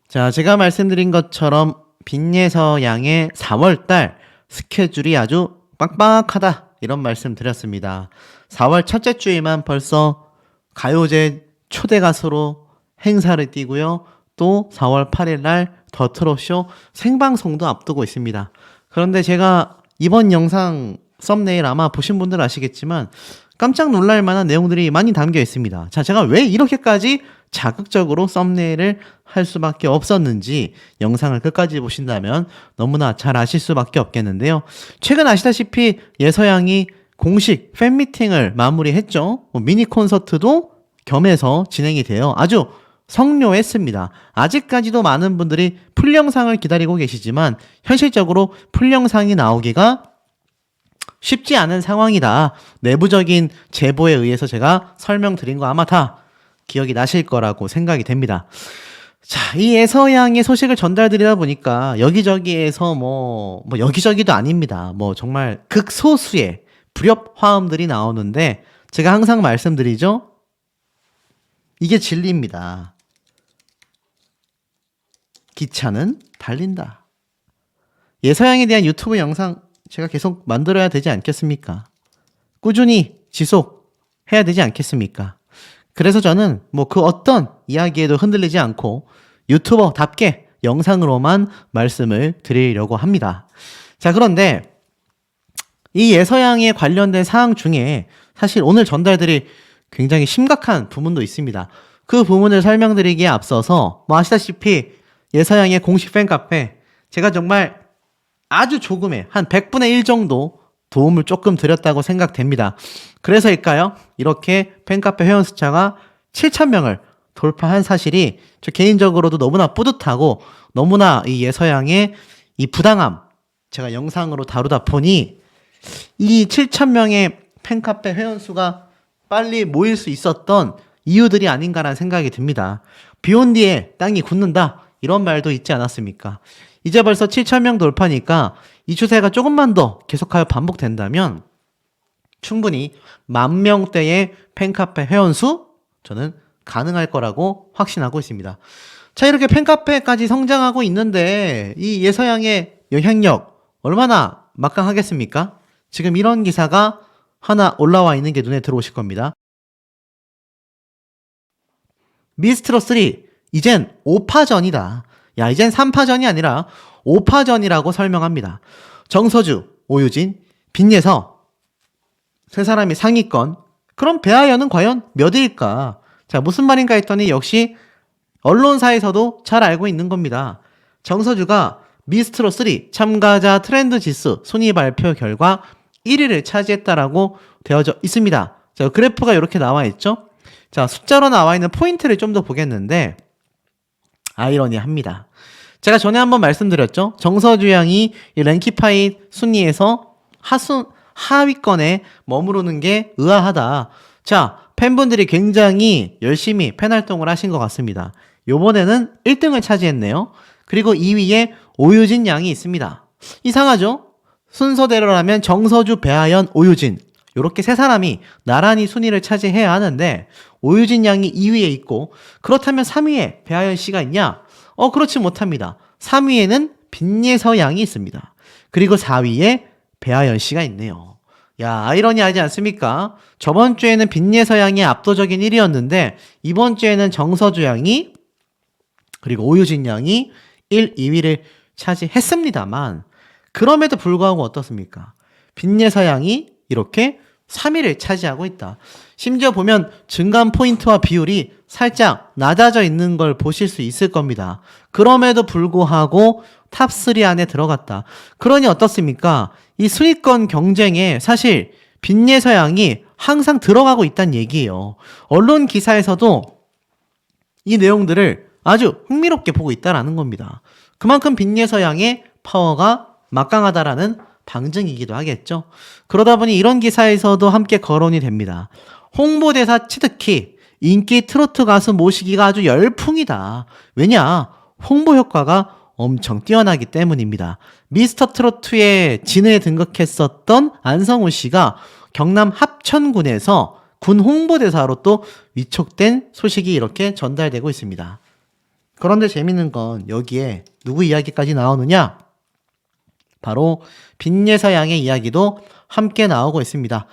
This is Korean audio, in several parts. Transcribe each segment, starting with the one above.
자, 제가 말씀드린 것처럼 빈예서 양의 4월달 스케줄이 아주 빡빡하다 이런 말씀 드렸습니다. 4월 첫째 주에만 벌써 가요제 초대 가수로 행사를 띄고요. 또 4월 8일 날 더 트롯쇼 생방송도 앞두고 있습니다. 그런데 제가 이번 영상 썸네일 아마 보신 분들 아시겠지만 깜짝 놀랄 만한 내용들이 많이 담겨 있습니다. 자, 제가 왜 이렇게까지 자극적으로 썸네일을 할 수밖에 없었는지 영상을 끝까지 보신다면 너무나 잘 아실 수밖에 없겠는데요. 최근 아시다시피 예서양이 공식 팬미팅을 마무리했죠. 미니 콘서트도 겸해서 진행이 되어 아주 성료했습니다. 아직까지도 많은 분들이 풀영상을 기다리고 계시지만 현실적으로 풀영상이 나오기가 쉽지 않은 상황이다. 내부적인 제보에 의해서 제가 설명드린 거 아마 다 기억이 나실 거라고 생각이 됩니다. 자, 이 예서양의 소식을 전달드리다 보니까 여기저기에서 여기저기도 아닙니다. 정말 극소수의 불협 화음들이 나오는데 제가 항상 말씀드리죠. 이게 진리입니다. 기차는 달린다. 예서양에 대한 유튜브 영상 제가 계속 만들어야 되지 않겠습니까? 꾸준히 지속해야 되지 않겠습니까? 그래서 저는 그 어떤 이야기에도 흔들리지 않고 유튜버답게 영상으로만 말씀을 드리려고 합니다. 자, 그런데 이 예서양에 관련된 사항 중에 사실 오늘 전달드릴 굉장히 심각한 부분도 있습니다. 그 부분을 설명드리기에 앞서서 아시다시피 예서양의 공식 팬카페 제가 정말 아주 조금의 한 100분의 1 정도 도움을 조금 드렸다고 생각됩니다. 그래서일까요? 이렇게 팬카페 회원 숫자가 7,000명을 돌파한 사실이 저 개인적으로도 너무나 뿌듯하고 너무나 이 예서양의 이 부당함 제가 영상으로 다루다 보니 이 7,000명의 팬카페 회원 수가 빨리 모일 수 있었던 이유들이 아닌가라는 생각이 듭니다. 비온 뒤에 땅이 굳는다 이런 말도 있지 않았습니까? 이제 벌써 7,000명 돌파니까 이 추세가 조금만 더 계속하여 반복된다면 충분히 10,000명대의 팬카페 회원수 저는 가능할 거라고 확신하고 있습니다. 자, 이렇게 팬카페까지 성장하고 있는데 이 예서양의 영향력 얼마나 막강하겠습니까? 지금 이런 기사가 하나 올라와 있는 게 눈에 들어오실 겁니다. 미스트롯3 이젠 5파전이다. 야, 이젠 3파전이 아니라 5파전이라고 설명합니다. 정서주, 오유진, 빈예서 세 사람이 상위권. 그럼 배아연은 과연 몇 위일까? 자, 무슨 말인가 했더니 역시 언론사에서도 잘 알고 있는 겁니다. 정서주가 미스트롯3 참가자 트렌드 지수 순위 발표 결과 1위를 차지했다라고 되어져 있습니다. 자, 그래프가 이렇게 나와 있죠? 자, 숫자로 나와 있는 포인트를 좀 더 보겠는데 아이러니합니다. 제가 전에 한번 말씀드렸죠. 정서주 양이 이 랭키파이 순위에서 하위권에 머무르는 게 의아하다. 자, 팬분들이 굉장히 열심히 팬 활동을 하신 것 같습니다. 요번에는 1등을 차지했네요. 그리고 2위에 오유진 양이 있습니다. 이상하죠? 순서대로라면 정서주, 배아연, 오유진 이렇게 세 사람이 나란히 순위를 차지해야 하는데 오유진 양이 2위에 있고 그렇다면 3위에 배아연 씨가 있냐? 그렇지 못합니다. 3위에는 빈예서 양이 있습니다. 그리고 4위에 배아연 씨가 있네요. 야, 아이러니하지 않습니까? 저번 주에는 빈예서 양이 압도적인 1위였는데 이번 주에는 정서주 양이 그리고 오유진 양이 1, 2위를 차지했습니다만 그럼에도 불구하고 어떻습니까? 빈예서 양이 이렇게 3위를 차지하고 있다. 심지어 보면 증감 포인트와 비율이 살짝 낮아져 있는 걸 보실 수 있을 겁니다. 그럼에도 불구하고 탑3 안에 들어갔다. 그러니 어떻습니까? 이 순위권 경쟁에 사실 빈예서 양이 항상 들어가고 있다는 얘기예요. 언론 기사에서도 이 내용들을 아주 흥미롭게 보고 있다라는 겁니다. 그만큼 빈예서 양의 파워가 막강하다라는 방증이기도 하겠죠. 그러다 보니 이런 기사에서도 함께 거론이 됩니다. 홍보대사 취득키, 인기 트로트 가수 모시기가 아주 열풍이다. 왜냐? 홍보 효과가 엄청 뛰어나기 때문입니다. 미스터 트로트에 진에 등극했었던 안성우 씨가 경남 합천군에서 군 홍보대사로 또 위촉된 소식이 이렇게 전달되고 있습니다. 그런데 재밌는 건 여기에 누구 이야기까지 나오느냐? 바로 빈예서 양의 이야기도 함께 나오고 있습니다.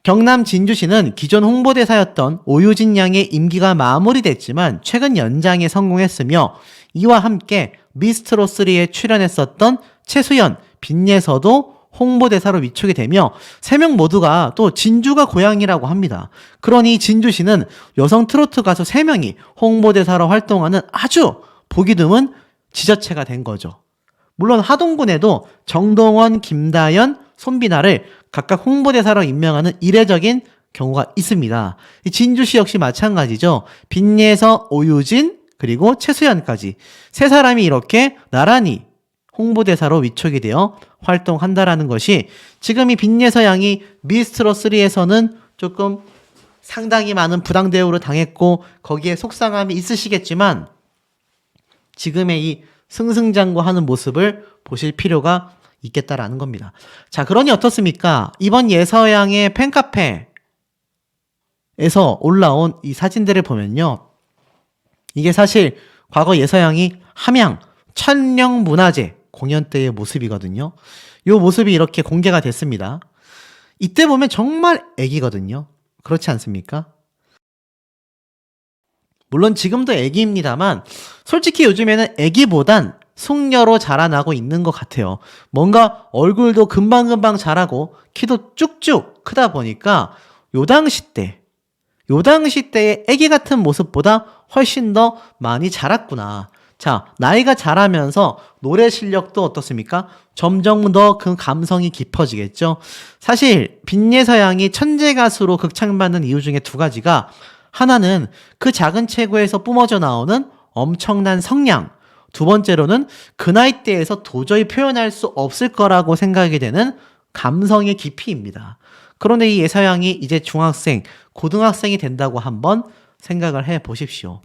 경남 진주시는 기존 홍보대사였던 오유진 양의 임기가 마무리됐지만 최근 연장에 성공했으며 이와 함께 미스트롯3에 출연했었던 최수연, 빈예서도 홍보대사로 위촉이 되며 3명 모두가 또 진주가 고향이라고 합니다. 그러니 진주시는 여성 트로트 가수 3명이 홍보대사로 활동하는 아주 보기 드문 지자체가 된 거죠. 물론 하동군에도 정동원, 김다연, 손비나를 각각 홍보대사로 임명하는 이례적인 경우가 있습니다. 진주시 역시 마찬가지죠. 빈예서, 오유진, 그리고 최수연까지 세 사람이 이렇게 나란히 홍보대사로 위촉이 되어 활동한다라는 것이 지금 이 빈예서 양이 미스트롯3에서는 조금 상당히 많은 부당 대우를 당했고 거기에 속상함이 있으시겠지만 지금의 이 승승장구하는 모습을 보실 필요가 있겠다라는 겁니다. 자, 그러니 어떻습니까? 이번 예서양의 팬카페에서 올라온 이 사진들을 보면요. 이게 사실 과거 예서양이 함양 천령문화제 공연 때의 모습이거든요. 이 모습이 이렇게 공개가 됐습니다. 이때 보면 정말 애기거든요. 그렇지 않습니까? 물론 지금도 애기입니다만 솔직히 요즘에는 애기보단 숙녀로 자라나고 있는 것 같아요. 뭔가 얼굴도 금방금방 자라고 키도 쭉쭉 크다 보니까 요 당시 때의 애기 같은 모습보다 훨씬 더 많이 자랐구나. 자, 나이가 자라면서 노래 실력도 어떻습니까? 점점 더 그 감성이 깊어지겠죠. 사실 빈예서 양이 천재 가수로 극찬받는 이유 중에 두 가지가 하나는 그 작은 체구에서 뿜어져 나오는 엄청난 성량, 두 번째로는 그 나이대에서 도저히 표현할 수 없을 거라고 생각이 되는 감성의 깊이입니다. 그런데 이 예서 양이 이제 중학생, 고등학생이 된다고 한번 생각을 해 보십시오.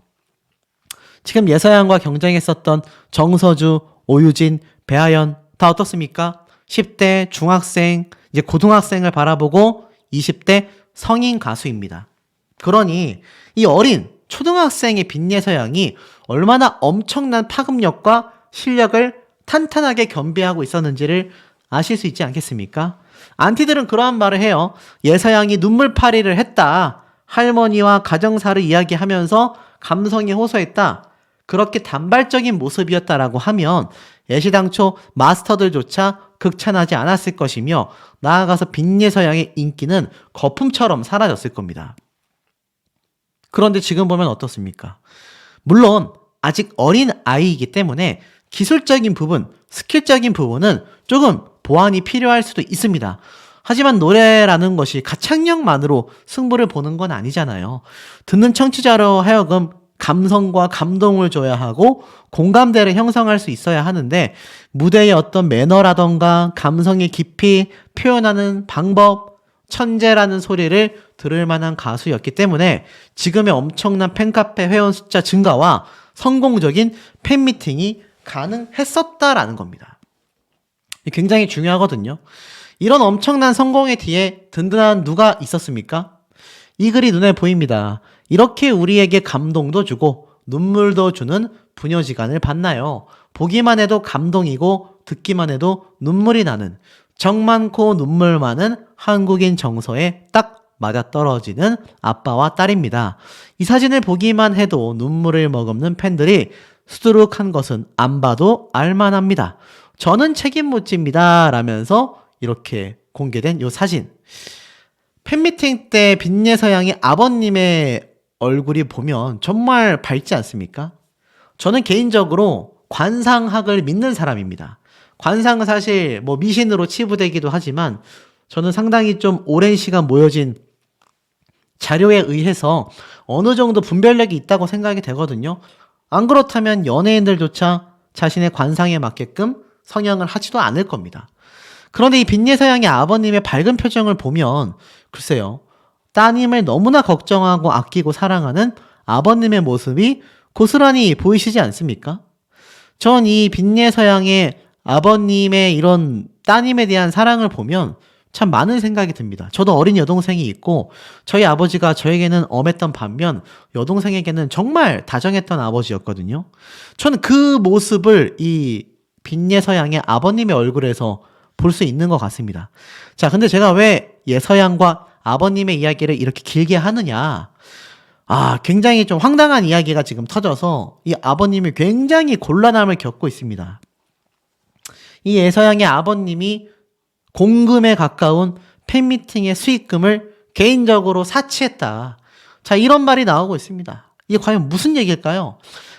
지금 예서 양과 경쟁했었던 정서주, 오유진, 배아연 다 어떻습니까? 10대 중학생, 이제 고등학생을 바라보고 20대 성인 가수입니다. 그러니 이 어린 초등학생의 빈예서 양이 얼마나 엄청난 파급력과 실력을 탄탄하게 겸비하고 있었는지를 아실 수 있지 않겠습니까? 안티들은 그러한 말을 해요. 예서 양이 눈물파리를 했다. 할머니와 가정사를 이야기하면서 감성에 호소했다. 그렇게 단발적인 모습이었다라고 하면 애시당초 마스터들조차 극찬하지 않았을 것이며 나아가서 빈예서 양의 인기는 거품처럼 사라졌을 겁니다. 그런데 지금 보면 어떻습니까? 물론 아직 어린 아이이기 때문에 기술적인 부분, 스킬적인 부분은 조금 보완이 필요할 수도 있습니다. 하지만 노래라는 것이 가창력만으로 승부를 보는 건 아니잖아요. 듣는 청취자로 하여금 감성과 감동을 줘야 하고 공감대를 형성할 수 있어야 하는데 무대의 어떤 매너라던가 감성의 깊이 표현하는 방법, 천재라는 소리를 들을 만한 가수였기 때문에 지금의 엄청난 팬카페 회원 숫자 증가와 성공적인 팬미팅이 가능했었다라는 겁니다. 굉장히 중요하거든요. 이런 엄청난 성공의 뒤에 든든한 누가 있었습니까? 이 글이 눈에 보입니다. 이렇게 우리에게 감동도 주고 눈물도 주는 부녀지간을 봤나요? 보기만 해도 감동이고 듣기만 해도 눈물이 나는 정 많고 눈물 많은 한국인 정서에 딱 맞아떨어지는 아빠와 딸입니다. 이 사진을 보기만 해도 눈물을 머금는 팬들이 수두룩한 것은 안 봐도 알만합니다. 저는 책임 못 집니다. 라면서 이렇게 공개된 이 사진. 팬미팅 때 빈예서 양의 아버님의 얼굴이 보면 정말 밝지 않습니까? 저는 개인적으로 관상학을 믿는 사람입니다. 관상은 사실 뭐 미신으로 치부되기도 하지만 저는 상당히 좀 오랜 시간 모여진 자료에 의해서 어느 정도 분별력이 있다고 생각이 되거든요. 안 그렇다면 연예인들조차 자신의 관상에 맞게끔 성형을 하지도 않을 겁니다. 그런데 이 빈예서 양의 아버님의 밝은 표정을 보면 글쎄요. 따님을 너무나 걱정하고 아끼고 사랑하는 아버님의 모습이 고스란히 보이시지 않습니까? 전 이 빈예서 양의 아버님의 이런 따님에 대한 사랑을 보면 참 많은 생각이 듭니다. 저도 어린 여동생이 있고 저희 아버지가 저에게는 엄했던 반면 여동생에게는 정말 다정했던 아버지였거든요. 저는 그 모습을 이 빈예서양의 아버님의 얼굴에서 볼 수 있는 것 같습니다. 자, 근데 제가 왜 예서양과 아버님의 이야기를 이렇게 길게 하느냐? 굉장히 좀 황당한 이야기가 지금 터져서 이 아버님이 굉장히 곤란함을 겪고 있습니다. 이 예서양의 아버님이 공금에 가까운 팬미팅의 수익금을 개인적으로 사치했다. 자, 이런 말이 나오고 있습니다. 이게 과연 무슨 얘기일까요?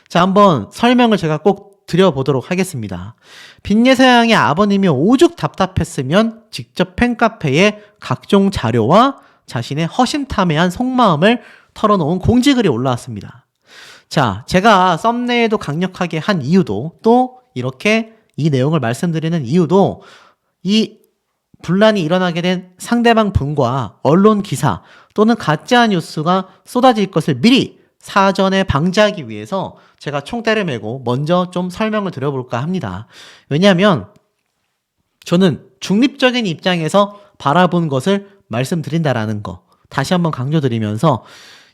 자, 한번 설명을 제가 꼭 드려보도록 하겠습니다. 빈예서양의 아버님이 오죽 답답했으면 직접 팬카페에 각종 자료와 자신의 허심탄회한 속마음을 털어놓은 공지글이 올라왔습니다. 자, 제가 썸네일도 강력하게 한 이유도, 또 이렇게 이 내용을 말씀드리는 이유도 이 분란이 일어나게 된 상대방 분과 언론 기사 또는 가짜 뉴스가 쏟아질 것을 미리 사전에 방지하기 위해서 제가 총대를 메고 먼저 좀 설명을 드려볼까 합니다. 왜냐하면 저는 중립적인 입장에서 바라본 것을 말씀드린다라는 거 다시 한번 강조드리면서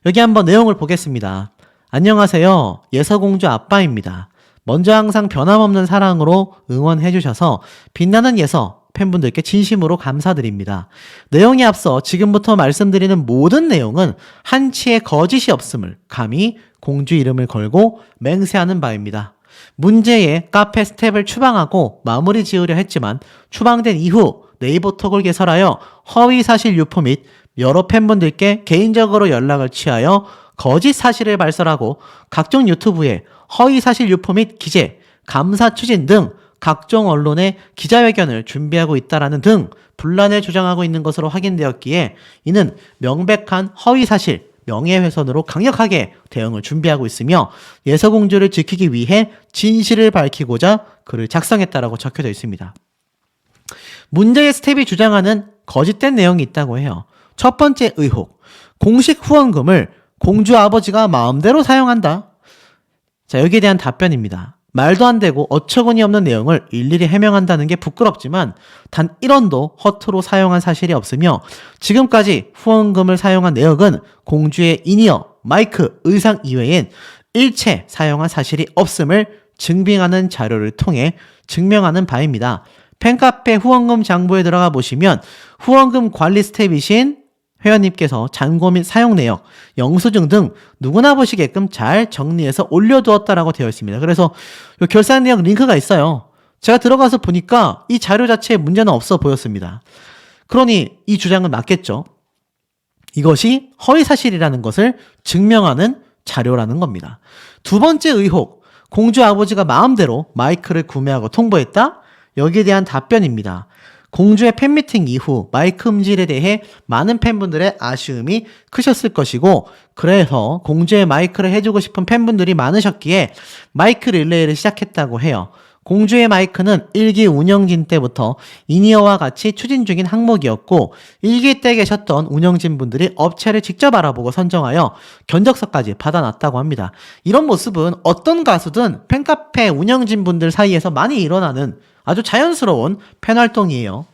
여기 한번 내용을 보겠습니다. 안녕하세요. 예서공주 아빠입니다. 먼저 항상 변함없는 사랑으로 응원해주셔서 빛나는 예서 팬분들께 진심으로 감사드립니다. 내용에 앞서 지금부터 말씀드리는 모든 내용은 한치의 거짓이 없음을 감히 공주 이름을 걸고 맹세하는 바입니다. 문제의 카페 스텝을 추방하고 마무리 지으려 했지만 추방된 이후 네이버톡을 개설하여 허위사실 유포 및 여러 팬분들께 개인적으로 연락을 취하여 거짓 사실을 발설하고 각종 유튜브에 허위사실 유포 및 기재, 감사 추진 등 각종 언론의 기자회견을 준비하고 있다라는 등 분란을 조장하고 있는 것으로 확인되었기에 이는 명백한 허위사실, 명예훼손으로 강력하게 대응을 준비하고 있으며 예서공주를 지키기 위해 진실을 밝히고자 글을 작성했다라고 적혀져 있습니다. 문제의 스텝이 주장하는 거짓된 내용이 있다고 해요. 첫 번째 의혹, 공식 후원금을 공주 아버지가 마음대로 사용한다. 자, 여기에 대한 답변입니다. 말도 안 되고 어처구니 없는 내용을 일일이 해명한다는 게 부끄럽지만 단 1원도 허투루 사용한 사실이 없으며 지금까지 후원금을 사용한 내역은 공주의 인이어, 마이크, 의상 이외엔 일체 사용한 사실이 없음을 증빙하는 자료를 통해 증명하는 바입니다. 팬카페 후원금 장부에 들어가 보시면 후원금 관리 스텝이신 회원님께서 잔고 및 사용 내역, 영수증 등 누구나 보시게끔 잘 정리해서 올려두었다라고 되어 있습니다. 그래서 이 결산 내역 링크가 있어요. 제가 들어가서 보니까 이 자료 자체에 문제는 없어 보였습니다. 그러니 이 주장은 맞겠죠. 이것이 허위사실이라는 것을 증명하는 자료라는 겁니다. 두 번째 의혹, 공주 아버지가 마음대로 마이크를 구매하고 통보했다? 여기에 대한 답변입니다. 공주의 팬미팅 이후 마이크 음질에 대해 많은 팬분들의 아쉬움이 크셨을 것이고 그래서 공주의 마이크를 해주고 싶은 팬분들이 많으셨기에 마이크 릴레이를 시작했다고 해요. 공주의 마이크는 1기 운영진 때부터 인이어와 같이 추진 중인 항목이었고 1기 때 계셨던 운영진 분들이 업체를 직접 알아보고 선정하여 견적서까지 받아놨다고 합니다. 이런 모습은 어떤 가수든 팬카페 운영진 분들 사이에서 많이 일어나는 아주 자연스러운 팬활동이에요.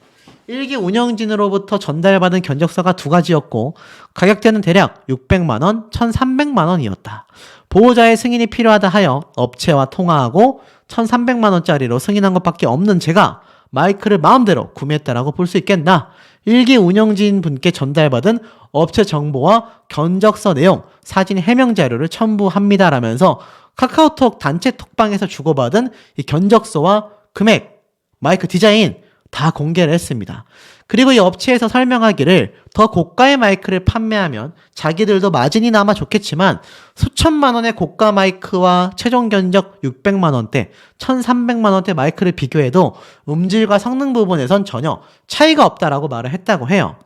1기 운영진으로부터 전달받은 견적서가 두 가지였고 가격대는 대략 600만원, 1300만원이었다. 보호자의 승인이 필요하다 하여 업체와 통화하고 1300만원짜리로 승인한 것밖에 없는 제가 마이크를 마음대로 구매했다라고 볼 수 있겠나? 1기 운영진 분께 전달받은 업체 정보와 견적서 내용, 사진 해명 자료를 첨부합니다라면서 카카오톡 단체 톡방에서 주고받은 이 견적서와 금액, 마이크 디자인 다 공개를 했습니다. 그리고 이 업체에서 설명하기를 더 고가의 마이크를 판매하면 자기들도 마진이 남아 좋겠지만 수천만 원의 고가 마이크와 최종 견적 600만 원대, 1300만 원대 마이크를 비교해도 음질과 성능 부분에선 전혀 차이가 없다라고 말을 했다고 해요.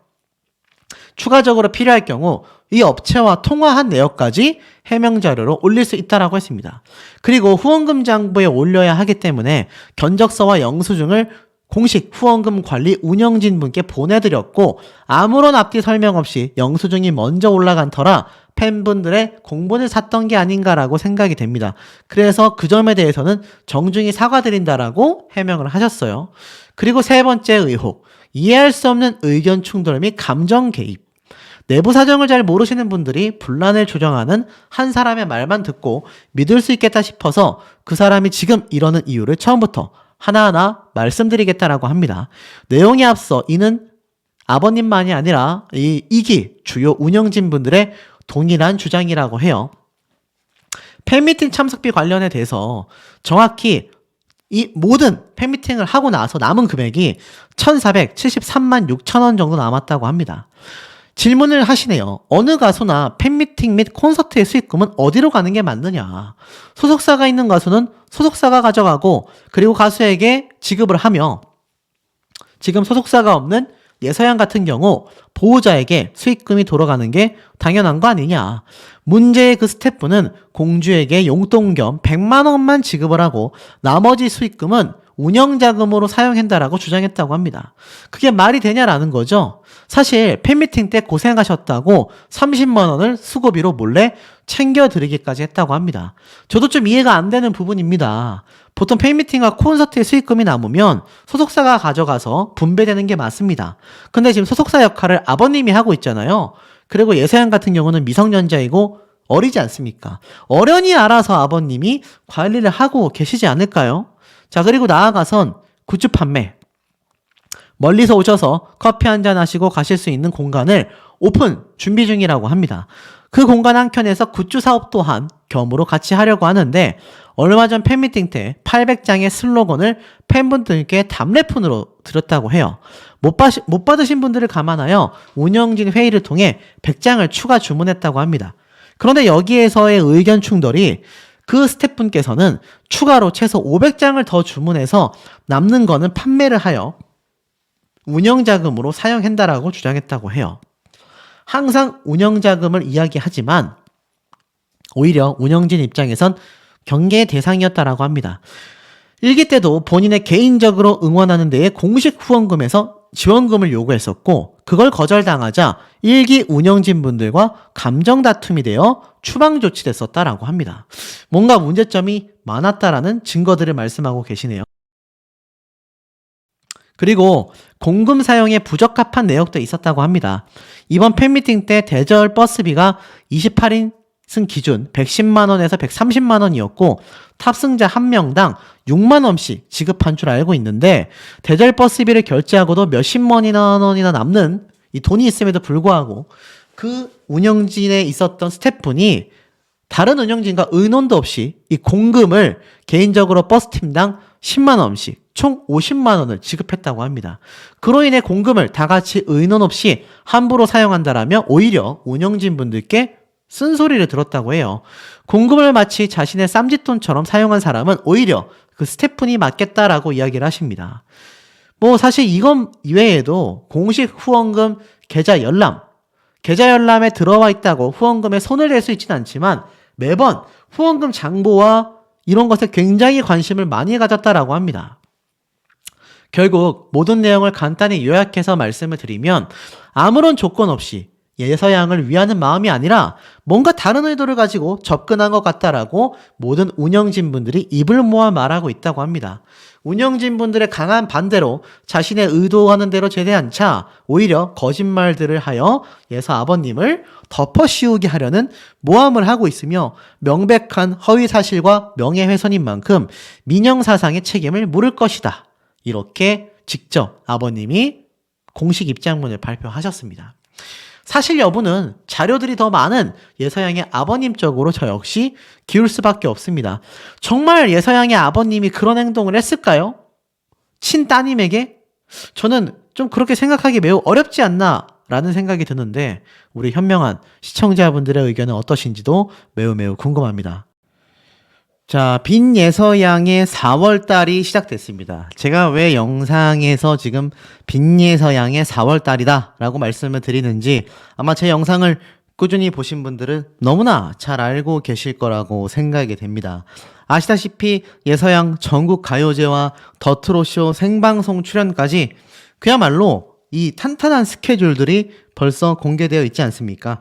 추가적으로 필요할 경우 이 업체와 통화한 내역까지 해명 자료로 올릴 수 있다라고 했습니다. 그리고 후원금 장부에 올려야 하기 때문에 견적서와 영수증을 공식 후원금 관리 운영진 분께 보내드렸고 아무런 앞뒤 설명 없이 영수증이 먼저 올라간 터라 팬분들의 공분을 샀던 게 아닌가라고 생각이 됩니다. 그래서 그 점에 대해서는 정중히 사과드린다라고 해명을 하셨어요. 그리고 세 번째 의혹, 이해할 수 없는 의견 충돌 및 감정 개입, 내부 사정을 잘 모르시는 분들이 분란을 조정하는 한 사람의 말만 듣고 믿을 수 있겠다 싶어서 그 사람이 지금 이러는 이유를 처음부터 하나하나 말씀드리겠다라고 합니다. 내용에 앞서 이는 아버님만이 아니라 이기 주요 운영진 분들의 동일한 주장이라고 해요. 팬미팅 참석비 관련에 대해서 정확히 이 모든 팬미팅을 하고 나서 남은 금액이 1,473만 6천 원 정도 남았다고 합니다. 질문을 하시네요. 어느 가수나 팬미팅 및 콘서트의 수익금은 어디로 가는 게 맞느냐? 소속사가 있는 가수는 소속사가 가져가고 그리고 가수에게 지급을 하며 지금 소속사가 없는 예서양 같은 경우 보호자에게 수익금이 돌아가는 게 당연한 거 아니냐. 문제의 그 스태프는 공주에게 용돈 겸 100만 원만 지급을 하고 나머지 수익금은 운영자금으로 사용한다라고 주장했다고 합니다. 그게 말이 되냐라는 거죠. 사실 팬미팅 때 고생하셨다고 30만 원을 수고비로 몰래 챙겨드리기까지 했다고 합니다. 저도 좀 이해가 안 되는 부분입니다. 보통 팬미팅과 콘서트의 수익금이 남으면 소속사가 가져가서 분배되는 게 맞습니다. 근데 지금 소속사 역할을 아버님이 하고 있잖아요. 그리고 예서양 같은 경우는 미성년자이고 어리지 않습니까? 어련히 알아서 아버님이 관리를 하고 계시지 않을까요? 자, 그리고 나아가선 굿즈 판매. 멀리서 오셔서 커피 한잔 하시고 가실 수 있는 공간을 오픈 준비 중이라고 합니다. 그 공간 한켠에서 굿즈 사업 또한 겸으로 같이 하려고 하는데 얼마 전 팬미팅 때 800장의 슬로건을 팬분들께 답례폰으로 드렸다고 해요. 못 받으신 분들을 감안하여 운영진 회의를 통해 100장을 추가 주문했다고 합니다. 그런데 여기에서의 의견 충돌이 그 스태프분께서는 추가로 최소 500장을 더 주문해서 남는 거는 판매를 하여 운영자금으로 사용한다라고 주장했다고 해요. 항상 운영자금을 이야기하지만 오히려 운영진 입장에선 경계의 대상이었다라고 합니다. 1기 때도 본인의 개인적으로 응원하는 데에 공식 후원금에서 지원금을 요구했었고 그걸 거절당하자 1기 운영진 분들과 감정 다툼이 되어 추방 조치됐었다라고 합니다. 뭔가 문제점이 많았다라는 증거들을 말씀하고 계시네요. 그리고 공금 사용에 부적합한 내역도 있었다고 합니다. 이번 팬미팅 때 대절 버스비가 28인승 기준 110만 원에서 130만 원이었고 탑승자 한 명당 6만 원씩 지급한 줄 알고 있는데 대절 버스비를 결제하고도 몇십만 원이나 남는 이 돈이 있음에도 불구하고 그 운영진에 있었던 스태프분이 다른 운영진과 의논도 없이 이 공금을 개인적으로 버스팀당 10만 원씩 총 50만 원을 지급했다고 합니다. 그로 인해 공금을 다 같이 의논 없이 함부로 사용한다라며 오히려 운영진 분들께 쓴소리를 들었다고 해요. 공금을 마치 자신의 쌈짓돈처럼 사용한 사람은 오히려 그 스태프분이 맞겠다라고 이야기를 하십니다. 뭐 사실 이건 이외에도 공식 후원금 계좌 열람에 들어와 있다고 후원금에 손을 댈 수 있지는 않지만 매번 후원금 장부와 이런 것에 굉장히 관심을 많이 가졌다라고 합니다. 결국 모든 내용을 간단히 요약해서 말씀을 드리면 아무런 조건 없이 예서양을 위하는 마음이 아니라 뭔가 다른 의도를 가지고 접근한 것 같다라고 모든 운영진 분들이 입을 모아 말하고 있다고 합니다. 운영진 분들의 강한 반대로 자신의 의도하는 대로 제대 않자 오히려 거짓말들을 하여 예서 아버님을 덮어씌우게 하려는 모함을 하고 있으며 명백한 허위 사실과 명예훼손인 만큼 민영사상의 책임을 물을 것이다. 이렇게 직접 아버님이 공식 입장문을 발표하셨습니다. 사실 여부는 자료들이 더 많은 예서양의 아버님 쪽으로 저 역시 기울 수밖에 없습니다. 정말 예서양의 아버님이 그런 행동을 했을까요? 친따님에게? 저는 좀 그렇게 생각하기 매우 어렵지 않나 라는 생각이 드는데 우리 현명한 시청자분들의 의견은 어떠신지도 매우 궁금합니다. 자, 빈예서양의 4월달이 시작됐습니다. 제가 왜 영상에서 지금 빈예서양의 4월달이다 라고 말씀을 드리는지 아마 제 영상을 꾸준히 보신 분들은 너무나 잘 알고 계실 거라고 생각이 됩니다. 아시다시피 예서양 전국가요제와 더트로쇼 생방송 출연까지 그야말로 이 탄탄한 스케줄들이 벌써 공개되어 있지 않습니까?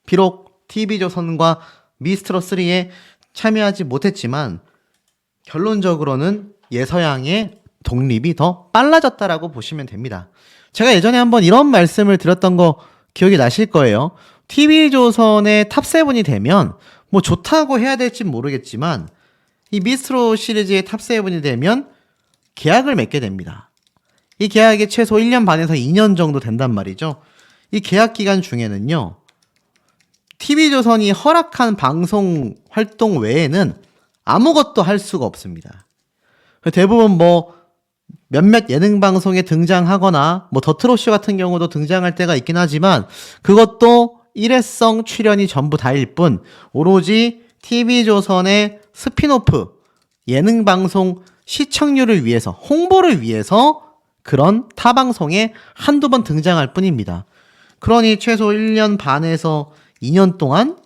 비록 TV조선과 미스트롯3에 참여하지 못했지만 결론적으로는 예서양의 독립이 더 빨라졌다라고 보시면 됩니다. 제가 예전에 한번 이런 말씀을 드렸던 거 기억이 나실 거예요. TV조선의 탑7이 되면 뭐 좋다고 해야 될지 모르겠지만 이 미스트롯 시리즈의 탑7이 되면 계약을 맺게 됩니다. 이 계약이 최소 1년 반에서 2년 정도 된단 말이죠. 이 계약 기간 중에는요, TV조선이 허락한 방송 활동 외에는 아무것도 할 수가 없습니다. 대부분 뭐 몇몇 예능 방송에 등장하거나 뭐 더 트롯쇼 같은 경우도 등장할 때가 있긴 하지만 그것도 일회성 출연이 전부 다일 뿐 오로지 TV조선의 스핀오프 예능 방송 시청률을 위해서 홍보를 위해서 그런 타 방송에 한두 번 등장할 뿐입니다. 그러니 최소 1년 반에서 2년 동안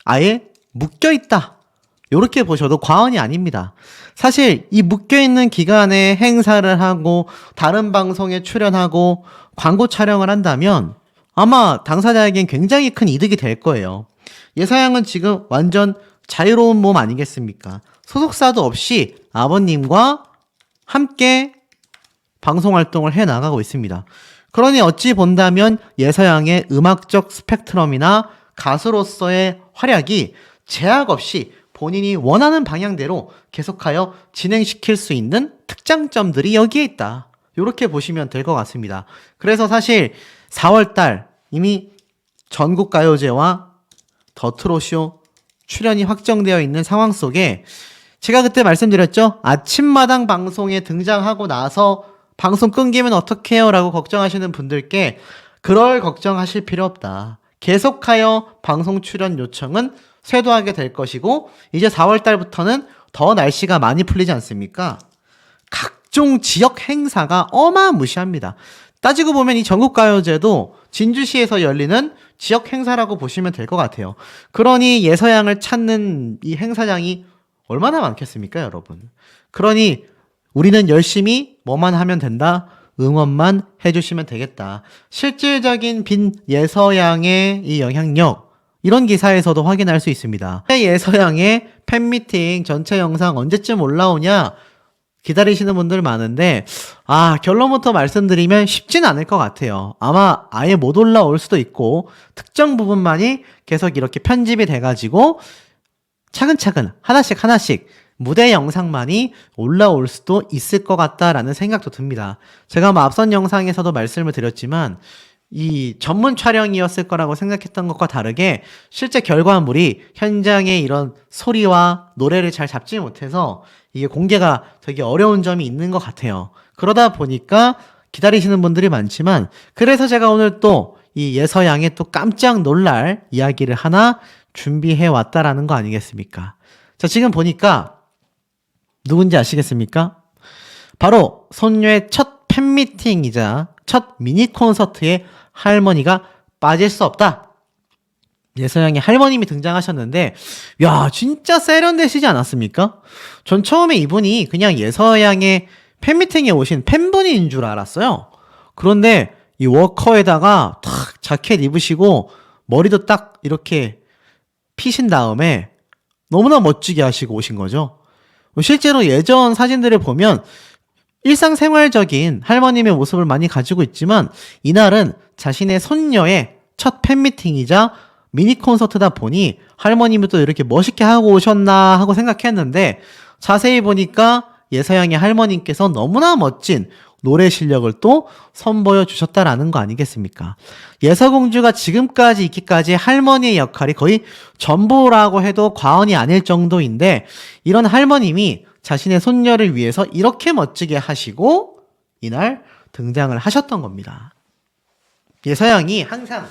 아예 묶여있다. 이렇게 보셔도 과언이 아닙니다. 사실 이 묶여있는 기간에 행사를 하고 다른 방송에 출연하고 광고 촬영을 한다면 아마 당사자에겐 굉장히 큰 이득이 될 거예요. 예서양은 지금 완전 자유로운 몸 아니겠습니까? 소속사도 없이 아버님과 함께 방송 활동을 해나가고 있습니다. 그러니 어찌 본다면 예서양의 음악적 스펙트럼이나 가수로서의 활약이 제약 없이 본인이 원하는 방향대로 계속하여 진행시킬 수 있는 특장점들이 여기에 있다. 이렇게 보시면 될 것 같습니다. 그래서 사실 4월달 이미 전국가요제와 더 트롯쇼 출연이 확정되어 있는 상황 속에 제가 그때 말씀드렸죠. 아침마당 방송에 등장하고 나서 방송 끊기면 어떡해요? 라고 걱정하시는 분들께 그럴 걱정하실 필요 없다. 계속하여 방송 출연 요청은 쇄도하게 될 것이고 이제 4월달부터는 더 날씨가 많이 풀리지 않습니까? 각종 지역 행사가 어마무시합니다. 따지고 보면 이 전국가요제도 진주시에서 열리는 지역 행사라고 보시면 될 것 같아요. 그러니 예서양을 찾는 이 행사장이 얼마나 많겠습니까, 여러분? 그러니 우리는 열심히 뭐만 하면 된다? 응원만 해주시면 되겠다. 실질적인 빈 예서양의 이 영향력 이런 기사에서도 확인할 수 있습니다. 예서양의 팬미팅 전체 영상 언제쯤 올라오냐 기다리시는 분들 많은데 결론부터 말씀드리면 쉽진 않을 것 같아요. 아마 아예 못 올라올 수도 있고 특정 부분만이 계속 이렇게 편집이 돼가지고 차근차근 하나씩 무대 영상만이 올라올 수도 있을 것 같다라는 생각도 듭니다. 제가 뭐 앞선 영상에서도 말씀을 드렸지만 이 전문 촬영이었을 거라고 생각했던 것과 다르게 실제 결과물이 현장의 이런 소리와 노래를 잘 잡지 못해서 이게 공개가 되게 어려운 점이 있는 것 같아요. 그러다 보니까 기다리시는 분들이 많지만 그래서 제가 오늘 또 이 예서양의 또 깜짝 놀랄 이야기를 하나 준비해 왔다라는 거 아니겠습니까? 자, 지금 보니까 누군지 아시겠습니까? 바로 손녀의 첫 팬미팅이자 첫 미니 콘서트에 할머니가 빠질 수 없다. 예서양의 할머님이 등장하셨는데 야 진짜 세련되시지 않았습니까? 전 처음에 이분이 그냥 예서양의 팬미팅에 오신 팬분인 줄 알았어요. 그런데 이 워커에다가 탁 자켓 입으시고 머리도 딱 이렇게 피신 다음에 너무나 멋지게 하시고 오신 거죠. 실제로 예전 사진들을 보면 일상생활적인 할머님의 모습을 많이 가지고 있지만 이날은 자신의 손녀의 첫 팬미팅이자 미니 콘서트다 보니 할머님이 또 이렇게 멋있게 하고 오셨나 하고 생각했는데 자세히 보니까 예서양의 할머님께서 너무나 멋진 노래 실력을 또 선보여 주셨다라는 거 아니겠습니까? 예서공주가 지금까지 있기까지 할머니의 역할이 거의 전부라고 해도 과언이 아닐 정도인데 이런 할머님이 자신의 손녀를 위해서 이렇게 멋지게 하시고 이날 등장을 하셨던 겁니다. 예서양이 항상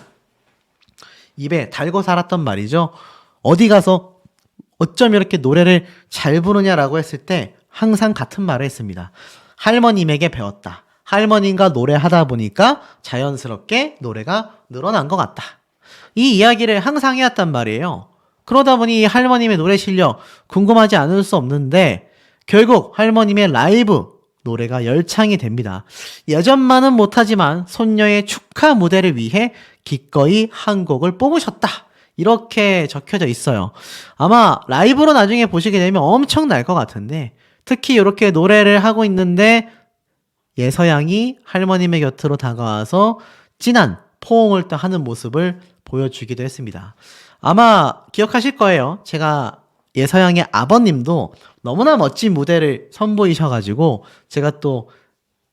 입에 달고 살았던 말이죠. 어디 가서 어쩜 이렇게 노래를 잘 부르냐라고 했을 때 항상 같은 말을 했습니다. 할머님에게 배웠다. 할머님과 노래하다 보니까 자연스럽게 노래가 늘어난 것 같다. 이 이야기를 항상 해왔단 말이에요. 그러다 보니 할머님의 노래 실력 궁금하지 않을 수 없는데 결국 할머님의 라이브 노래가 열창이 됩니다. 예전만은 못하지만 손녀의 축하 무대를 위해 기꺼이 한 곡을 뽑으셨다. 이렇게 적혀져 있어요. 아마 라이브로 나중에 보시게 되면 엄청 날 것 같은데 특히 이렇게 노래를 하고 있는데 예서양이 할머님의 곁으로 다가와서 진한 포옹을 또 하는 모습을 보여주기도 했습니다. 아마 기억하실 거예요. 제가 예서양의 아버님도 너무나 멋진 무대를 선보이셔가지고 제가 또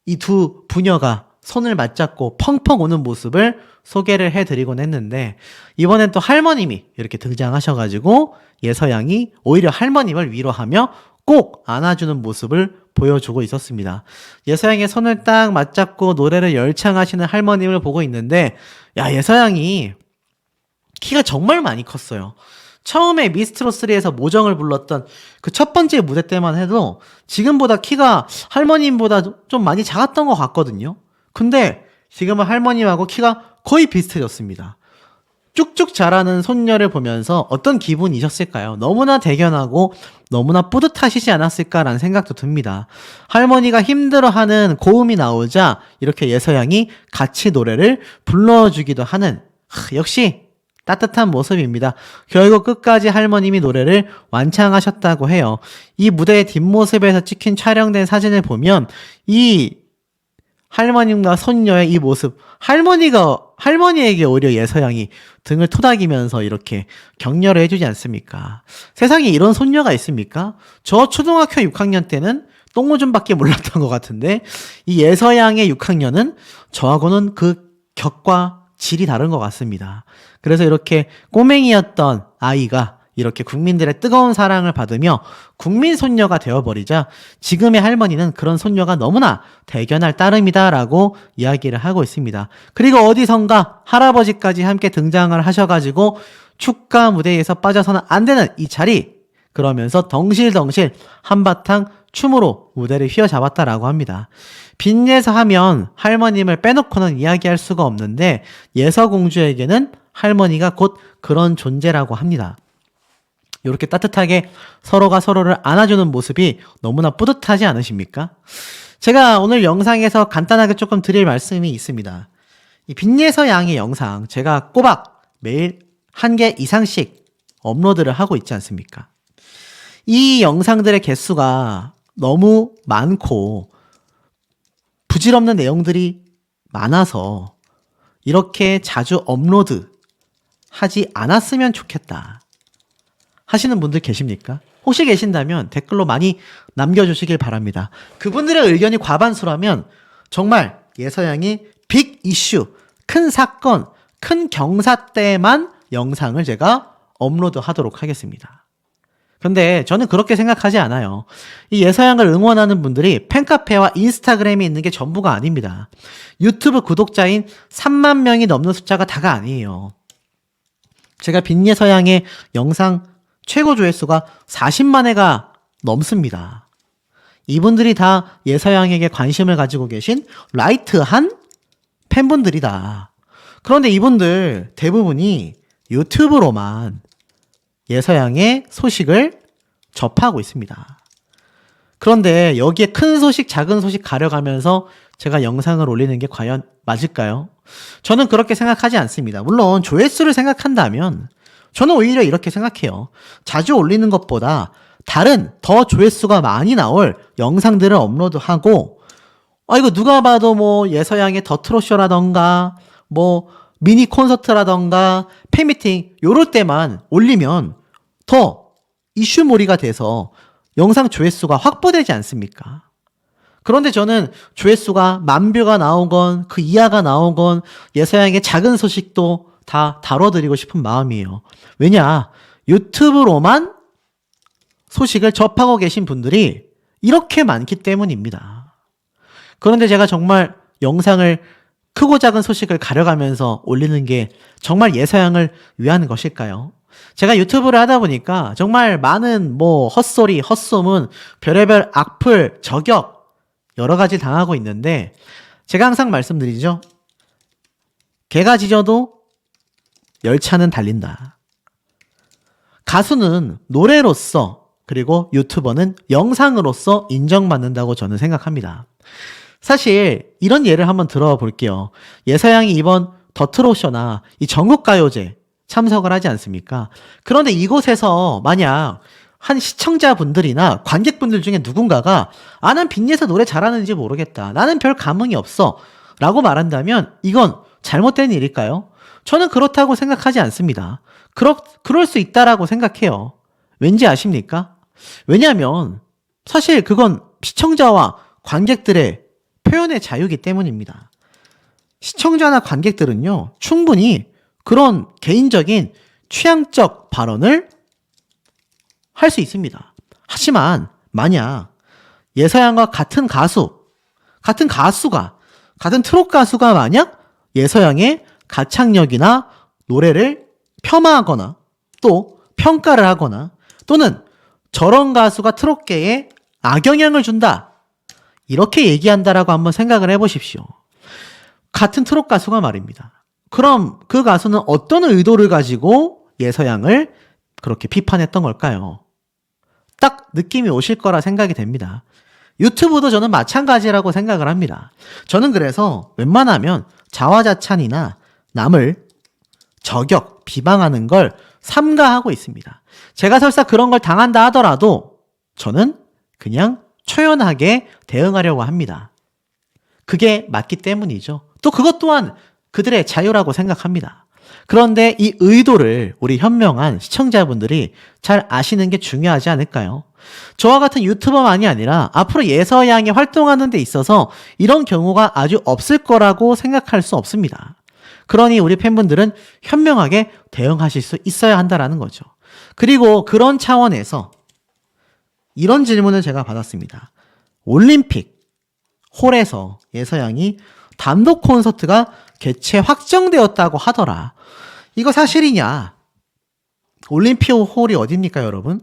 이 두 부녀가 손을 맞잡고 펑펑 우는 모습을 소개를 해드리곤 했는데 이번엔 또 할머님이 이렇게 등장하셔가지고 예서양이 오히려 할머님을 위로하며 꼭 안아주는 모습을 보여주고 있었습니다. 예서양의 손을 딱 맞잡고 노래를 열창하시는 할머님을 보고 있는데 야, 예서양이 키가 정말 많이 컸어요. 처음에 미스트롯3에서 모정을 불렀던 그 첫 번째 무대 때만 해도 지금보다 키가 할머님보다 좀 많이 작았던 것 같거든요. 근데 지금은 할머님하고 키가 거의 비슷해졌습니다. 쭉쭉 자라는 손녀를 보면서 어떤 기분이셨을까요? 너무나 대견하고 너무나 뿌듯하시지 않았을까라는 생각도 듭니다. 할머니가 힘들어하는 고음이 나오자 이렇게 예서양이 같이 노래를 불러주기도 하는 역시 따뜻한 모습입니다. 결국 끝까지 할머님이 노래를 완창하셨다고 해요. 이 무대의 뒷모습에서 찍힌 촬영된 사진을 보면 이 할머님과 손녀의 이 모습, 할머니에게 오히려 예서양이 등을 토닥이면서 이렇게 격려를 해주지 않습니까? 세상에 이런 손녀가 있습니까? 저 초등학교 6학년 때는 똥오줌밖에 몰랐던 것 같은데 이 예서양의 6학년은 저하고는 그 격과 질이 다른 것 같습니다. 그래서 이렇게 꼬맹이였던 아이가 이렇게 국민들의 뜨거운 사랑을 받으며 국민 손녀가 되어버리자 지금의 할머니는 그런 손녀가 너무나 대견할 따름이다라고 이야기를 하고 있습니다. 그리고 어디선가 할아버지까지 함께 등장을 하셔가지고 축가 무대에서 빠져서는 안 되는 이 자리, 그러면서 덩실덩실 한바탕 춤으로 무대를 휘어잡았다라고 합니다. 빈예서 하면 할머님을 빼놓고는 이야기할 수가 없는데 예서공주에게는 할머니가 곧 그런 존재라고 합니다. 이렇게 따뜻하게 서로가 서로를 안아주는 모습이 너무나 뿌듯하지 않으십니까? 제가 오늘 영상에서 간단하게 조금 드릴 말씀이 있습니다. 이 빈예서 양의 영상 제가 꼬박 매일 1개 이상씩 업로드를 하고 있지 않습니까? 이 영상들의 개수가 너무 많고 부질없는 내용들이 많아서 이렇게 자주 업로드 하지 않았으면 좋겠다 하시는 분들 계십니까? 혹시 계신다면 댓글로 많이 남겨주시길 바랍니다. 그분들의 의견이 과반수라면 정말 예서양이 빅 이슈, 큰 사건, 큰 경사 때만 영상을 제가 업로드 하도록 하겠습니다. 근데 저는 그렇게 생각하지 않아요. 이 예서양을 응원하는 분들이 팬카페와 인스타그램에 있는 게 전부가 아닙니다. 유튜브 구독자인 3만 명이 넘는 숫자가 다가 아니에요. 제가 빈예서양의 영상 최고 조회수가 40만 회가 넘습니다. 이분들이 다 예서양에게 관심을 가지고 계신 라이트한 팬분들이다. 그런데 이분들 대부분이 유튜브로만 예서양의 소식을 접하고 있습니다. 그런데 여기에 큰 소식, 작은 소식 가려가면서 제가 영상을 올리는 게 과연 맞을까요? 저는 그렇게 생각하지 않습니다. 물론 조회수를 생각한다면 저는 오히려 이렇게 생각해요. 자주 올리는 것보다 다른 더 조회수가 많이 나올 영상들을 업로드하고 이거 누가 봐도 뭐 예서양의 더 트롯쇼라던가 뭐 미니 콘서트라던가 팬미팅 요럴 때만 올리면 더 이슈몰이가 돼서 영상 조회수가 확보되지 않습니까? 그런데 저는 조회수가 10,000뷰가 나오건 그 이하가 나오건 예서양의 작은 소식도 다 다뤄드리고 싶은 마음이에요. 왜냐? 유튜브로만 소식을 접하고 계신 분들이 이렇게 많기 때문입니다. 그런데 제가 정말 영상을 크고 작은 소식을 가려가면서 올리는 게 정말 예서양을 위한 것일까요? 제가 유튜브를 하다 보니까 정말 많은 뭐 헛소리, 헛소문, 별의별 악플, 저격 여러 가지 당하고 있는데 제가 항상 말씀드리죠. 개가 짖어도 열차는 달린다. 가수는 노래로서 그리고 유튜버는 영상으로서 인정받는다고 저는 생각합니다. 사실 이런 예를 한번 들어볼게요. 예서양이 이번 더 트롯쇼나 이 전국가요제 참석을 하지 않습니까? 그런데 이곳에서 만약 한 시청자분들이나 관객분들 중에 누군가가 난 빅리에서 노래 잘하는지 모르겠다. 나는 별 감흥이 없어. 라고 말한다면 이건 잘못된 일일까요? 저는 그렇다고 생각하지 않습니다. 그럴 수 있다라고 생각해요. 왠지 아십니까? 왜냐하면 사실 그건 시청자와 관객들의 표현의 자유이기 때문입니다. 시청자나 관객들은요, 충분히 그런 개인적인 취향적 발언을 할 수 있습니다. 하지만 만약 예서양과 같은 트롯 가수가 만약 예서양의 가창력이나 노래를 폄하하거나 또 평가를 하거나 또는 저런 가수가 트롯계에 악영향을 준다, 이렇게 얘기한다라고 한번 생각을 해보십시오. 같은 트롯 가수가 말입니다. 그럼 그 가수는 어떤 의도를 가지고 예서양을 그렇게 비판했던 걸까요? 딱 느낌이 오실 거라 생각이 됩니다. 유튜브도 저는 마찬가지라고 생각을 합니다. 저는 그래서 웬만하면 자화자찬이나 남을 저격, 비방하는 걸 삼가하고 있습니다. 제가 설사 그런 걸 당한다 하더라도 저는 그냥 초연하게 대응하려고 합니다. 그게 맞기 때문이죠. 또 그것 또한 그들의 자유라고 생각합니다. 그런데 이 의도를 우리 현명한 시청자분들이 잘 아시는 게 중요하지 않을까요? 저와 같은 유튜버만이 아니라 앞으로 예서양이 활동하는 데 있어서 이런 경우가 아주 없을 거라고 생각할 수 없습니다. 그러니 우리 팬분들은 현명하게 대응하실 수 있어야 한다라는 거죠. 그리고 그런 차원에서 이런 질문을 제가 받았습니다. 올림픽 홀에서 예서양이 단독 콘서트가 개최 확정되었다고 하더라. 이거 사실이냐? 올림픽 홀이 어딥니까, 여러분?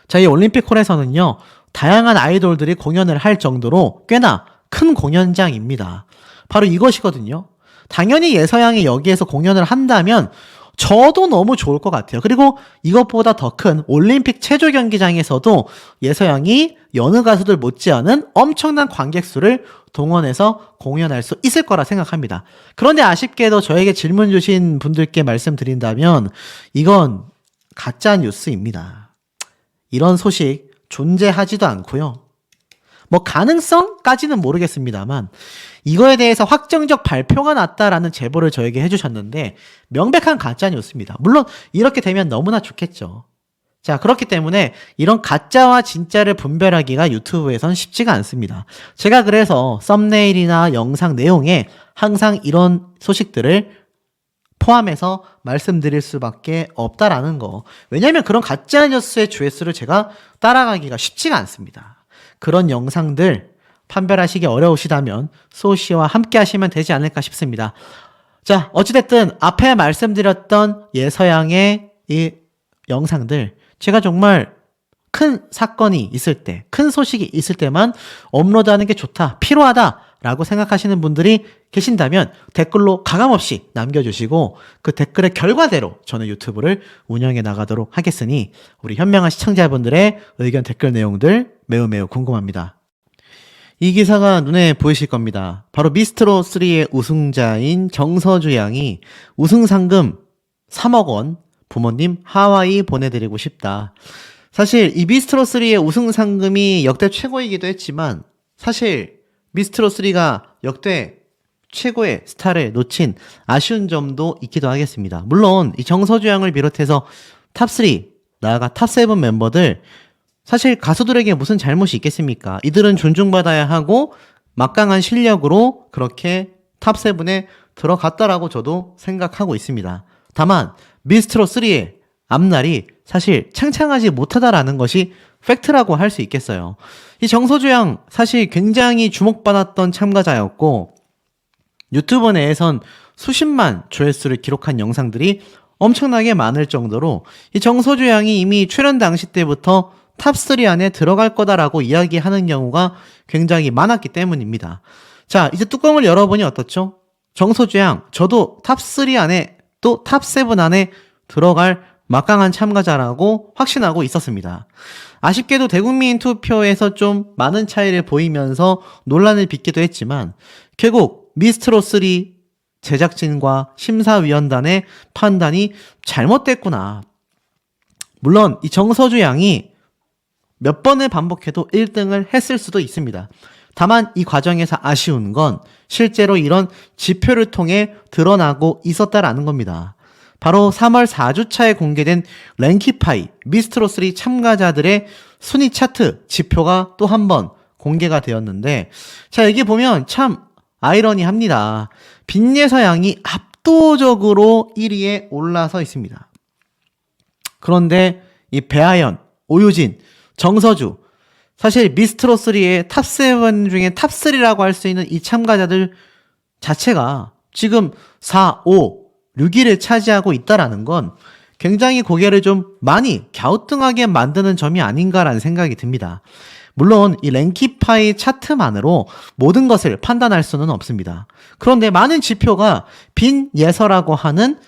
자, 이 올림픽 홀에서는요, 다양한 아이돌들이 공연을 할 정도로 꽤나 큰 공연장입니다. 바로 이것이거든요. 당연히 예서양이 여기에서 공연을 한다면 저도 너무 좋을 것 같아요. 그리고 이것보다 더 큰 올림픽 체조 경기장에서도 예서양이 여느 가수들 못지않은 엄청난 관객 수를 동원해서 공연할 수 있을 거라 생각합니다. 그런데 아쉽게도 저에게 질문 주신 분들께 말씀드린다면 이건 가짜 뉴스입니다. 이런 소식 존재하지도 않고요. 뭐 가능성까지는 모르겠습니다만 이거에 대해서 확정적 발표가 났다라는 제보를 저에게 해주셨는데 명백한 가짜 뉴스입니다. 물론 이렇게 되면 너무나 좋겠죠. 자, 그렇기 때문에 이런 가짜와 진짜를 분별하기가 유튜브에선 쉽지가 않습니다. 제가 그래서 썸네일이나 영상 내용에 항상 이런 소식들을 포함해서 말씀드릴 수밖에 없다라는 거. 왜냐하면 그런 가짜 뉴스의 조회수를 제가 따라가기가 쉽지가 않습니다. 그런 영상들 판별하시기 어려우시다면 소시와 함께 하시면 되지 않을까 싶습니다. 자, 어찌됐든 앞에 말씀드렸던 예서양의 이 영상들, 제가 정말 큰 사건이 있을 때, 큰 소식이 있을 때만 업로드하는 게 좋다, 필요하다라고 생각하시는 분들이 계신다면 댓글로 가감없이 남겨주시고 그 댓글의 결과대로 저는 유튜브를 운영해 나가도록 하겠으니 우리 현명한 시청자분들의 의견 댓글 내용들 매우 궁금합니다. 이 기사가 눈에 보이실 겁니다. 바로 미스트롯3의 우승자인 정서주 양이 우승 상금 3억 원 부모님 하와이 보내드리고 싶다. 사실 이 미스트롯3의 우승 상금이 역대 최고이기도 했지만 사실 미스트롯3가 역대 최고의 스타를 놓친 아쉬운 점도 있기도 하겠습니다. 물론 이 정서주 양을 비롯해서 탑3 나아가 탑7 멤버들 사실 가수들에게 무슨 잘못이 있겠습니까? 이들은 존중받아야 하고 막강한 실력으로 그렇게 탑7에 들어갔다라고 저도 생각하고 있습니다. 다만 미스트롯3의 앞날이 사실 창창하지 못하다라는 것이 팩트라고 할 수 있겠어요. 이 정서주 양 사실 굉장히 주목받았던 참가자였고 유튜브 내에선 수십만 조회수를 기록한 영상들이 엄청나게 많을 정도로 이 정서주 양이 이미 출연 당시 때부터 탑3 안에 들어갈 거다라고 이야기하는 경우가 굉장히 많았기 때문입니다. 자, 이제 뚜껑을 열어보니 어떻죠? 정서주 양, 저도 탑3 안에 또 탑7 안에 들어갈 막강한 참가자라고 확신하고 있었습니다. 아쉽게도 대국민 투표에서 좀 많은 차이를 보이면서 논란을 빚기도 했지만 결국 미스트롯3 제작진과 심사위원단의 판단이 잘못됐구나. 물론 이 정서주 양이 몇 번을 반복해도 1등을 했을 수도 있습니다. 다만 이 과정에서 아쉬운 건 실제로 이런 지표를 통해 드러나고 있었다라는 겁니다. 바로 3월 4주차에 공개된 랭키파이 미스트로3 참가자들의 순위 차트 지표가 또 한 번 공개가 되었는데, 자, 여기 보면 참 아이러니합니다. 빈예서 양이 압도적으로 1위에 올라서 있습니다. 그런데 이 배아연, 오유진, 정서주, 사실 미스트로3의 탑7 중에 탑3라고 할 수 있는 이 참가자들 자체가 지금 4, 5, 6위를 차지하고 있다라는 건 굉장히 고개를 좀 많이 갸우뚱하게 만드는 점이 아닌가라는 생각이 듭니다. 물론 이 랭키파이 차트만으로 모든 것을 판단할 수는 없습니다. 그런데 많은 지표가 빈예서라고 하는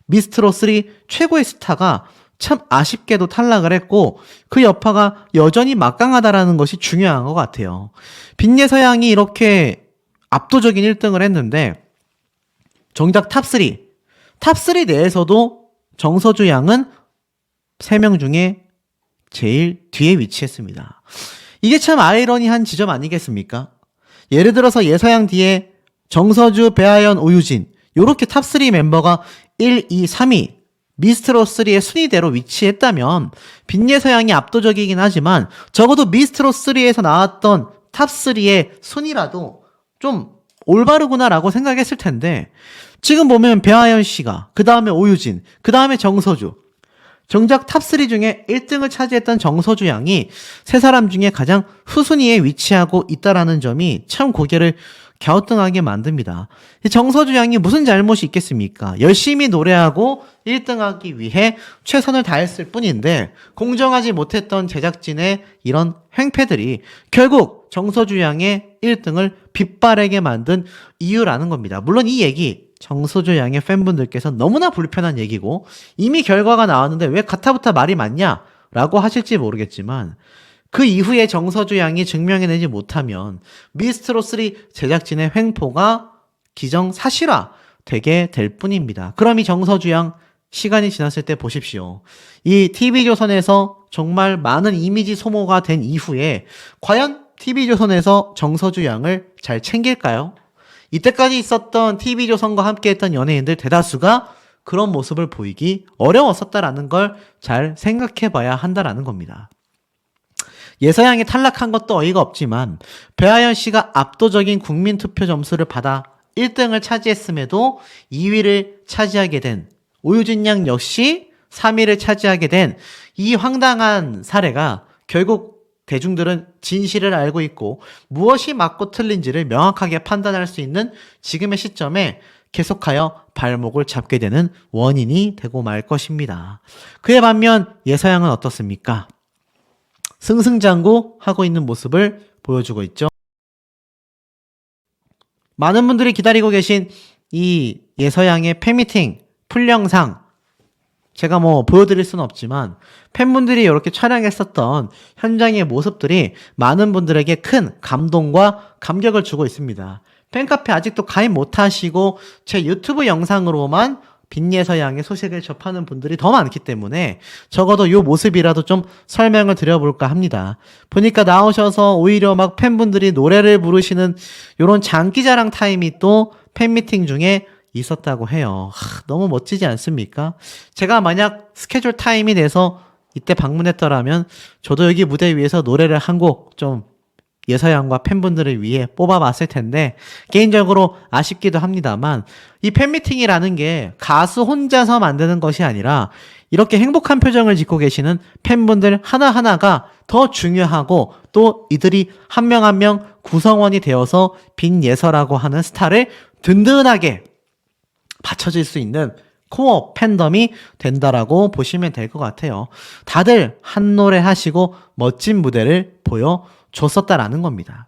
미스트로3 최고의 스타가 참 아쉽게도 탈락을 했고 그 여파가 여전히 막강하다라는 것이 중요한 것 같아요. 빈예서 양이 이렇게 압도적인 1등을 했는데 정작 탑3 내에서도 정서주 양은 3명 중에 제일 뒤에 위치했습니다. 이게 참 아이러니한 지점 아니겠습니까? 예를 들어서 예서양 뒤에 정서주, 배아연, 오유진 요렇게 탑3 멤버가 1, 2, 3위 미스트로3의 순위대로 위치했다면 빈예서양이 압도적이긴 하지만 적어도 미스트로3에서 나왔던 탑3의 순위라도 좀 올바르구나라고 생각했을 텐데 지금 보면 배아연 씨가 그 다음에 오유진, 그 다음에 정서주, 정작 탑3 중에 1등을 차지했던 정서주 양이 세 사람 중에 가장 후순위에 위치하고 있다라는 점이 참 고개를 갸우뚱하게 만듭니다. 정서주 양이 무슨 잘못이 있겠습니까? 열심히 노래하고 1등하기 위해 최선을 다했을 뿐인데 공정하지 못했던 제작진의 이런 행패들이 결국 정서주 양의 1등을 빗바라게 만든 이유라는 겁니다. 물론 이 얘기 정서주 양의 팬분들께서 너무나 불편한 얘기고 이미 결과가 나왔는데 왜 가타부타 말이 맞냐? 라고 하실지 모르겠지만 그 이후에 정서주 양이 증명해내지 못하면 미스트로3 제작진의 횡포가 기정사실화 되게 될 뿐입니다. 그럼 이 정서주 양 시간이 지났을 때 보십시오. 이 TV조선에서 정말 많은 이미지 소모가 된 이후에 과연 TV조선에서 정서주 양을 잘 챙길까요? 이때까지 있었던 TV조선과 함께했던 연예인들 대다수가 그런 모습을 보이기 어려웠었다라는 걸 잘 생각해봐야 한다라는 겁니다. 예서양이 탈락한 것도 어이가 없지만 배아연 씨가 압도적인 국민투표 점수를 받아 1등을 차지했음에도 2위를 차지하게 된 오유진 양 역시 3위를 차지하게 된 이 황당한 사례가 결국 대중들은 진실을 알고 있고 무엇이 맞고 틀린지를 명확하게 판단할 수 있는 지금의 시점에 계속하여 발목을 잡게 되는 원인이 되고 말 것입니다. 그에 반면 예서양은 어떻습니까? 승승장구하고 있는 모습을 보여주고 있죠. 많은 분들이 기다리고 계신 이 예서양의 팬미팅 풀영상 제가 보여드릴 수는 없지만 팬분들이 이렇게 촬영했었던 현장의 모습들이 많은 분들에게 큰 감동과 감격을 주고 있습니다. 팬카페 아직도 가입 못하시고 제 유튜브 영상으로만 빈예서 양의 소식을 접하는 분들이 더 많기 때문에 적어도 이 모습이라도 좀 설명을 드려볼까 합니다. 보니까 나오셔서 오히려 막 팬분들이 노래를 부르시는 이런 장기자랑 타임이 또 팬미팅 중에 있었다고 해요. 너무 멋지지 않습니까? 제가 만약 스케줄 타임이 돼서 이때 방문했더라면 저도 여기 무대 위에서 노래를 한 곡 좀 예서양과 팬분들을 위해 뽑아봤을 텐데 개인적으로 아쉽기도 합니다만 이 팬미팅이라는 게 가수 혼자서 만드는 것이 아니라 이렇게 행복한 표정을 짓고 계시는 팬분들 하나하나가 더 중요하고 또 이들이 한 명 한 명 구성원이 되어서 빈예서라고 하는 스타를 든든하게 받쳐줄 수 있는 코어 팬덤이 된다라고 보시면 될 것 같아요. 다들 한 노래 하시고 멋진 무대를 보여줬었다라는 겁니다.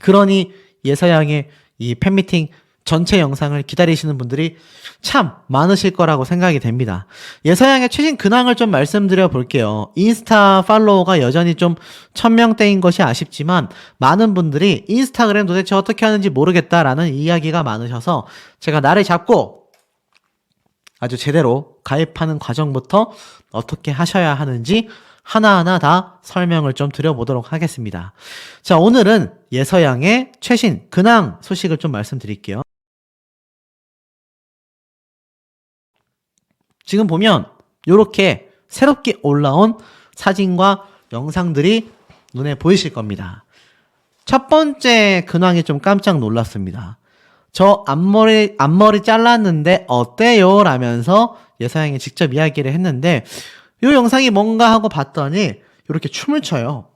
그러니 예서양의 이 팬미팅 전체 영상을 기다리시는 분들이 참 많으실 거라고 생각이 됩니다. 예서양의 최신 근황을 좀 말씀드려 볼게요. 인스타 팔로워가 여전히 좀 1000명대인 것이 아쉽지만 많은 분들이 인스타그램 도대체 어떻게 하는지 모르겠다라는 이야기가 많으셔서 제가 날을 잡고 아주 제대로 가입하는 과정부터 어떻게 하셔야 하는지 하나하나 다 설명을 좀 드려보도록 하겠습니다. 자, 오늘은 예서양의 최신 근황 소식을 좀 말씀드릴게요. 지금 보면 이렇게 새롭게 올라온 사진과 영상들이 눈에 보이실 겁니다. 첫 번째 근황이 좀 깜짝 놀랐습니다. 저 앞머리 잘랐는데 어때요? 라면서 예서양이 직접 이야기를 했는데 이 영상이 뭔가 하고 봤더니 이렇게 춤을 춰요.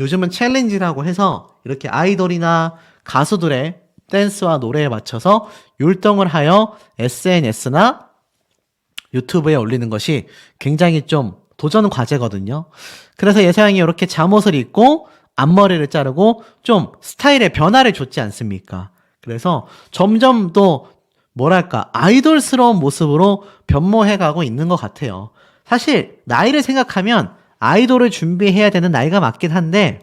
요즘은 챌린지라고 해서 이렇게 아이돌이나 가수들의 댄스와 노래에 맞춰서 율동을 하여 SNS나 유튜브에 올리는 것이 굉장히 좀 도전 과제거든요. 그래서 예서양이 이렇게 잠옷을 입고 앞머리를 자르고 좀 스타일의 변화를 줬지 않습니까? 그래서 점점 또 뭐랄까 아이돌스러운 모습으로 변모해가고 있는 것 같아요. 사실 나이를 생각하면 아이돌을 준비해야 되는 나이가 맞긴 한데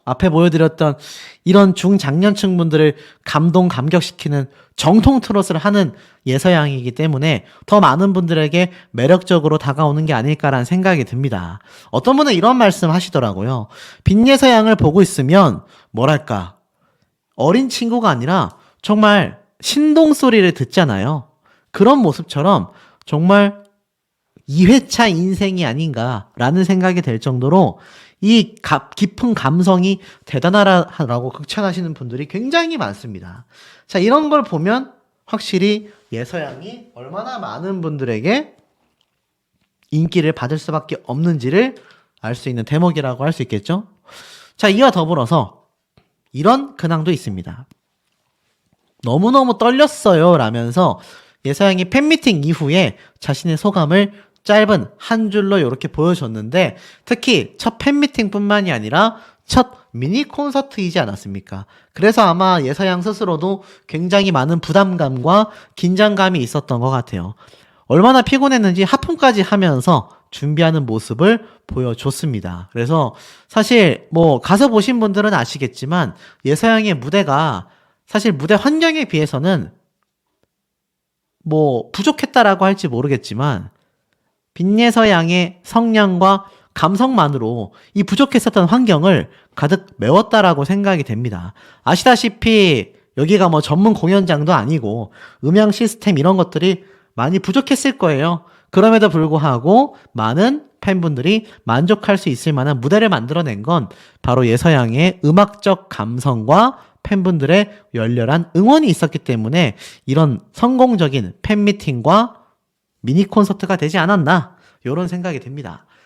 앞에 보여드렸던 이런 중장년층 분들을 감동시키는 정통 트롯을 하는 예서양이기 때문에 더 많은 분들에게 매력적으로 다가오는 게 아닐까라는 생각이 듭니다. 어떤 분은 이런 말씀 하시더라고요. 빈예서양을 보고 있으면 뭐랄까 어린 친구가 아니라 정말 신동 소리를 듣잖아요. 그런 모습처럼 정말 2회차 인생이 아닌가라는 생각이 될 정도로 이 깊은 감성이 대단하다라고 극찬하시는 분들이 굉장히 많습니다. 자, 이런 걸 보면 확실히 예서양이 얼마나 많은 분들에게 인기를 받을 수밖에 없는지를 알 수 있는 대목이라고 할 수 있겠죠? 자, 이와 더불어서 이런 근황도 있습니다. 너무너무 떨렸어요 라면서 예서양이 팬미팅 이후에 자신의 소감을 짧은 한 줄로 이렇게 보여줬는데 특히 첫 팬미팅 뿐만이 아니라 첫 미니 콘서트이지 않았습니까? 그래서 아마 예서양 스스로도 굉장히 많은 부담감과 긴장감이 있었던 것 같아요. 얼마나 피곤했는지 하품까지 하면서 준비하는 모습을 보여줬습니다. 그래서 사실 뭐 가서 보신 분들은 아시겠지만 예서양의 무대가 사실 무대 환경에 비해서는 뭐 부족했다라고 할지 모르겠지만 빈예서양의 성량과 감성만으로 이 부족했었던 환경을 가득 메웠다라고 생각이 됩니다. 아시다시피 여기가 뭐 전문 공연장도 아니고 음향 시스템 이런 것들이 많이 부족했을 거예요. 그럼에도 불구하고 많은 팬분들이 만족할 수 있을 만한 무대를 만들어낸 건 바로 예서양의 음악적 감성과 팬분들의 열렬한 응원이 있었기 때문에 이런 성공적인 팬미팅과 미니 콘서트가 되지 않았나 이런 생각이 듭니다.